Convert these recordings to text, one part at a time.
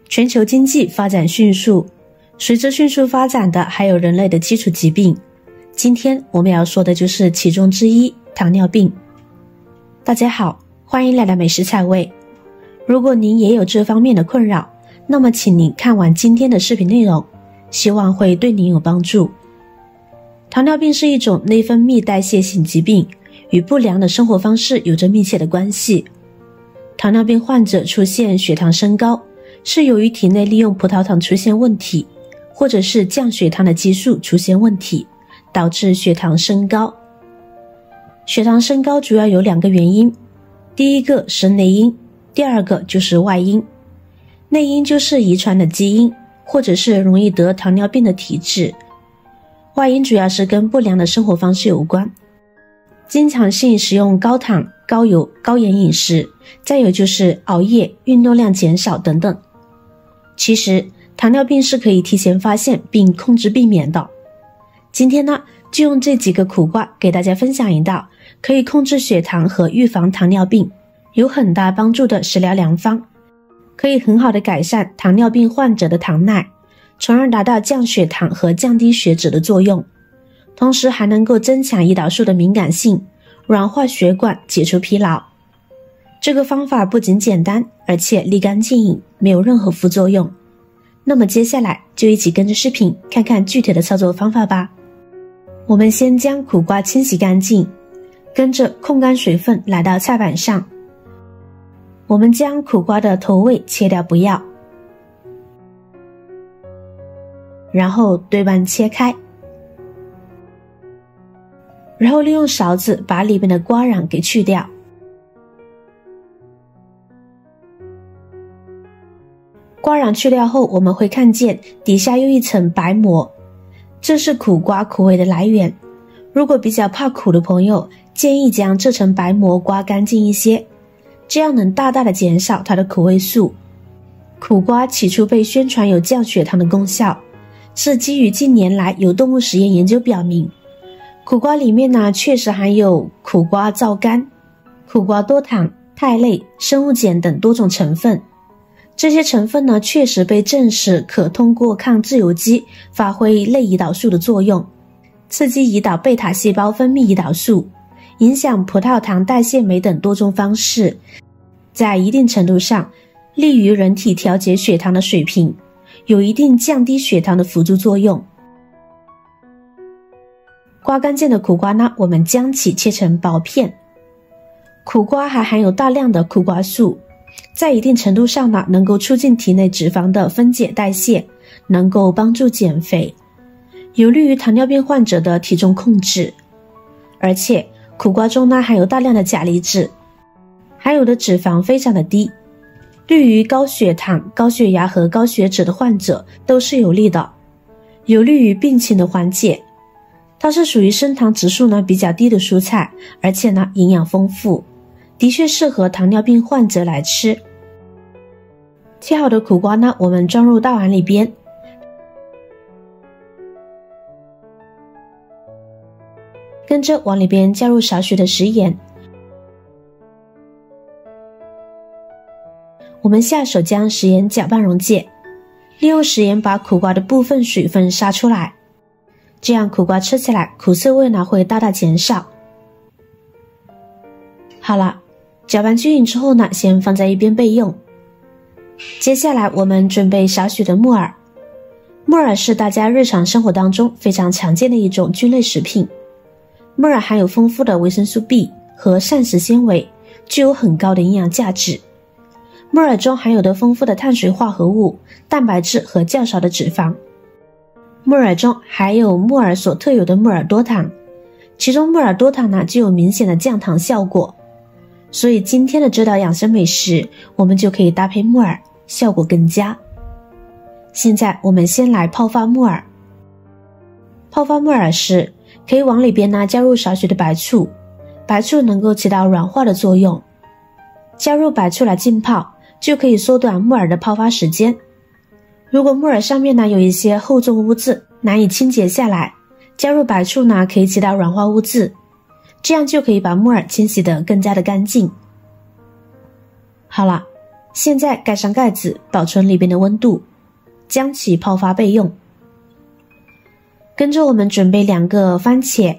全球经济发展迅速，随着迅速发展的还有人类的基础疾病。今天我们要说的就是其中之一，糖尿病。大家好，欢迎来到美食菜味。如果您也有这方面的困扰，那么请您看完今天的视频内容，希望会对您有帮助。糖尿病是一种内分泌代谢性疾病，与不良的生活方式有着密切的关系。糖尿病患者出现血糖升高，是由于体内利用葡萄糖出现问题，或者是降血糖的激素出现问题，导致血糖升高。血糖升高主要有2个原因，第一个是内因，第二个就是外因。内因就是遗传的基因，或者是容易得糖尿病的体质。外因主要是跟不良的生活方式有关，经常性食用高糖、高油、高盐饮食，再有就是熬夜、运动量减少等等。其实糖尿病是可以提前发现并控制避免的。今天呢，就用这几个苦瓜给大家分享一道可以控制血糖和预防糖尿病有很大帮助的食疗良方，可以很好的改善糖尿病患者的糖耐，从而达到降血糖和降低血脂的作用，同时还能够增强胰岛素的敏感性，软化血管，解除疲劳。这个方法不仅简单，而且立竿见影，没有任何副作用。那么接下来就一起跟着视频看看具体的操作方法吧。我们先将苦瓜清洗干净，跟着控干水分来到菜板上。我们将苦瓜的头尾切掉不要，然后对半切开，然后利用勺子把里面的瓜瓤给去掉。瓜瓤去掉后，我们会看见底下有一层白膜，这是苦瓜苦味的来源。如果比较怕苦的朋友，建议将这层白膜刮干净一些，这样能大大的减少它的苦味素。苦瓜起初被宣传有降血糖的功效，是基于近年来有动物实验研究表明，苦瓜里面呢确实含有苦瓜皂苷、苦瓜多糖、肽类、生物碱等多种成分。这些成分呢确实被证实可通过抗自由基发挥类胰岛素的作用，刺激胰岛贝塔细胞分泌胰岛素，影响葡萄糖代谢酶等多种方式，在一定程度上利于人体调节血糖的水平，有一定降低血糖的辅助作用。刮干净的苦瓜呢，我们将其切成薄片。苦瓜还含有大量的苦瓜素，在一定程度上呢，能够促进体内脂肪的分解代谢，能够帮助减肥，有利于糖尿病患者的体重控制。而且苦瓜中呢含有大量的钾离子，含有的脂肪非常的低，对于高血糖、高血压和高血脂的患者都是有利的，有利于病情的缓解。它是属于升糖指数呢比较低的蔬菜，而且呢营养丰富，的确适合糖尿病患者来吃。切好的苦瓜呢，我们装入大碗里边，跟着往里边加入少许的食盐。我们下手将食盐搅拌溶解，利用食盐把苦瓜的部分水分杀出来，这样苦瓜吃起来苦涩味呢会大大减少。好了，搅拌均匀之后呢，先放在一边备用。接下来我们准备少许的木耳。木耳是大家日常生活当中非常常见的一种菌类食品。木耳含有丰富的维生素 B 和膳食纤维，具有很高的营养价值。木耳中含有的丰富的碳水化合物、蛋白质和较少的脂肪。木耳中还有木耳所特有的木耳多糖，其中木耳多糖呢具有明显的降糖效果，所以今天的这道养生美食我们就可以搭配木耳，效果更佳。现在我们先来泡发木耳。泡发木耳时可以往里边呢加入少许的白醋，白醋能够起到软化的作用。加入白醋来浸泡，就可以缩短木耳的泡发时间。如果木耳上面呢有一些厚重污渍难以清洁下来，加入白醋呢可以起到软化污渍，这样就可以把木耳清洗得更加的干净。好了，现在盖上盖子，保存里边的温度，将其泡发备用。跟着我们准备2个番茄。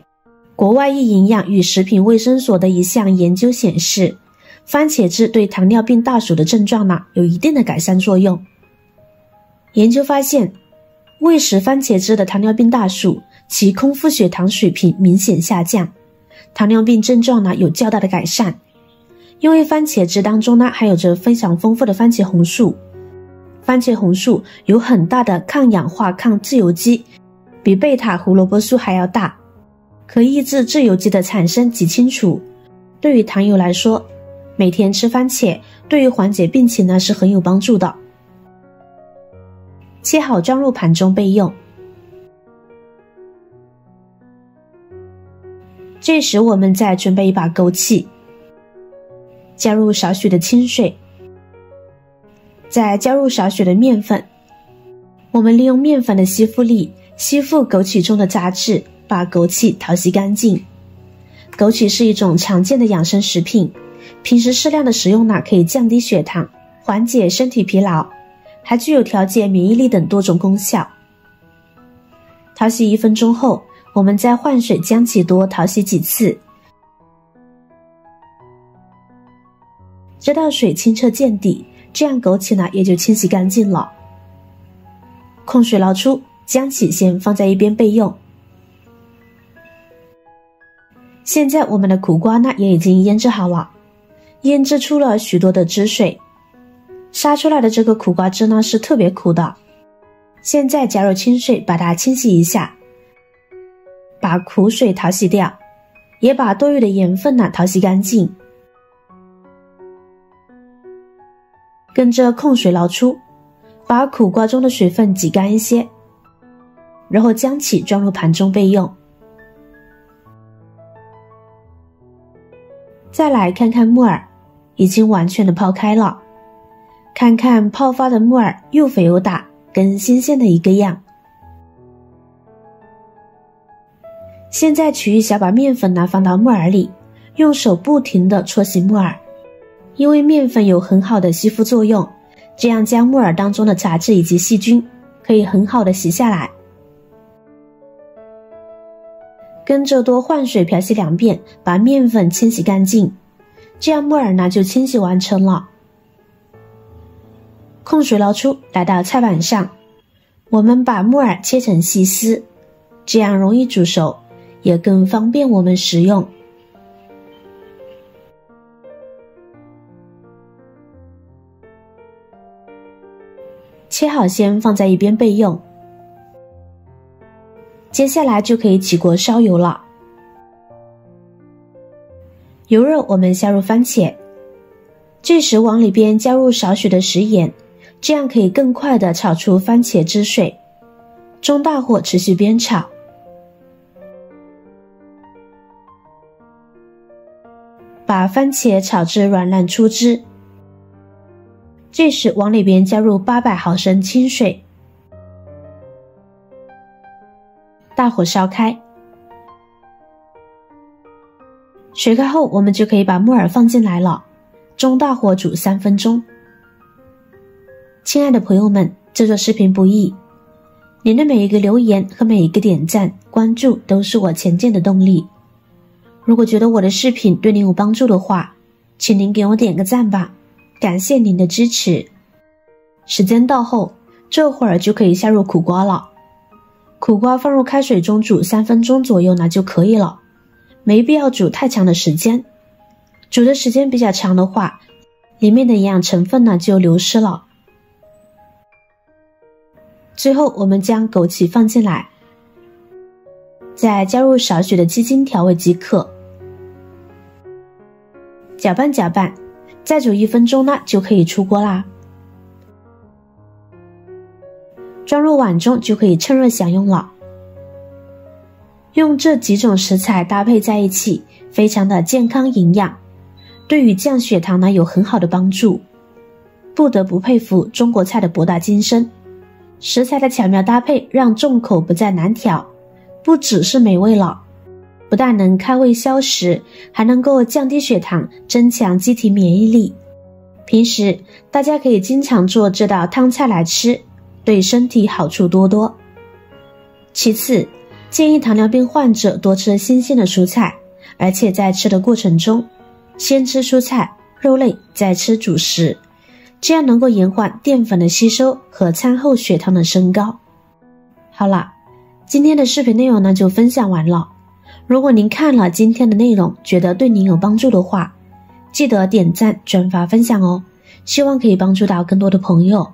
国外一营养与食品卫生所的一项研究显示，番茄汁对糖尿病大鼠的症状有一定的改善作用。研究发现，喂食番茄汁的糖尿病大鼠，其空腹血糖水平明显下降，糖尿病症状有较大的改善。因为番茄汁当中含有着非常丰富的番茄红素，番茄红素有很大的抗氧化抗自由基，比贝塔胡萝卜素还要大，可抑制自由基的产生及清除。对于糖友来说，每天吃番茄对于缓解病情是很有帮助的。切好装入盘中备用。这时我们再准备一把枸杞，加入少许的清水，再加入少许的面粉。我们利用面粉的吸附力吸附枸杞中的杂质，把枸杞淘洗干净。枸杞是一种常见的养生食品，平时适量的食用可以降低血糖，缓解身体疲劳，还具有调节免疫力等多种功效。淘洗1分钟后，我们再换水将其多淘洗几次，直到水清澈见底，这样枸杞也就清洗干净了。控水捞出，将其先放在一边备用。现在我们的苦瓜也已经腌制好了，腌制出了许多的汁水，杀出来的这个苦瓜汁是特别苦的。现在加入清水把它清洗一下，把苦水淘洗掉，也把多余的盐分淘洗干净。跟着控水捞出，把苦瓜中的水分挤干一些，然后将其装入盘中备用。再来看看木耳，已经完全的泡开了，看看泡发的木耳又肥又大，跟新鲜的一个样。现在取一小把面粉放到木耳里，用手不停地搓洗木耳，因为面粉有很好的吸附作用，这样将木耳当中的杂质以及细菌可以很好的洗下来。跟着多换水漂洗2遍，把面粉清洗干净，这样木耳就清洗完成了。控水捞出，来到菜板上，我们把木耳切成细丝，这样容易煮熟，也更方便我们食用。切好先放在一边备用。接下来就可以起锅烧油了。油热我们下入番茄，这时往里边加入少许的食盐，这样可以更快地炒出番茄汁水。中大火持续煸炒。把番茄炒至软烂出汁，这时往里边加入800毫升清水，大火烧开。水开后，我们就可以把木耳放进来了，中大火煮3分钟。亲爱的朋友们，制作视频不易，您的每一个留言和每一个点赞、关注都是我前进的动力。如果觉得我的视频对您有帮助的话，请您给我点个赞吧，感谢您的支持。时间到后，这会儿就可以下入苦瓜了。苦瓜放入开水中煮3分钟左右就可以了，没必要煮太长的时间。煮的时间比较长的话，里面的营养成分就流失了。最后我们将枸杞放进来，再加入少许的鸡精调味即可。搅拌搅拌，再煮1分钟就可以出锅啦。装入碗中就可以趁热享用了。用这几种食材搭配在一起，非常的健康营养，对于降血糖有很好的帮助。不得不佩服中国菜的博大精深，食材的巧妙搭配让重口不再难调，不只是美味了，不但能开胃消食，还能够降低血糖，增强机体免疫力，平时大家可以经常做这道汤菜来吃，对身体好处多多。其次，建议糖尿病患者多吃新鲜的蔬菜，而且在吃的过程中，先吃蔬菜、肉类，再吃主食，这样能够延缓淀粉的吸收和餐后血糖的升高。好了，今天的视频内容呢就分享完了。如果您看了今天的内容，觉得对您有帮助的话，记得点赞、转发、分享哦，希望可以帮助到更多的朋友。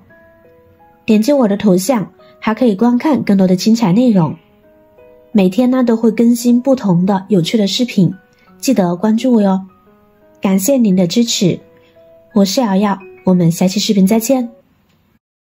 点击我的头像，还可以观看更多的精彩内容。每天呢都会更新不同的有趣的视频，记得关注我哟。感谢您的支持，我是瑶瑶，我们下期视频再见。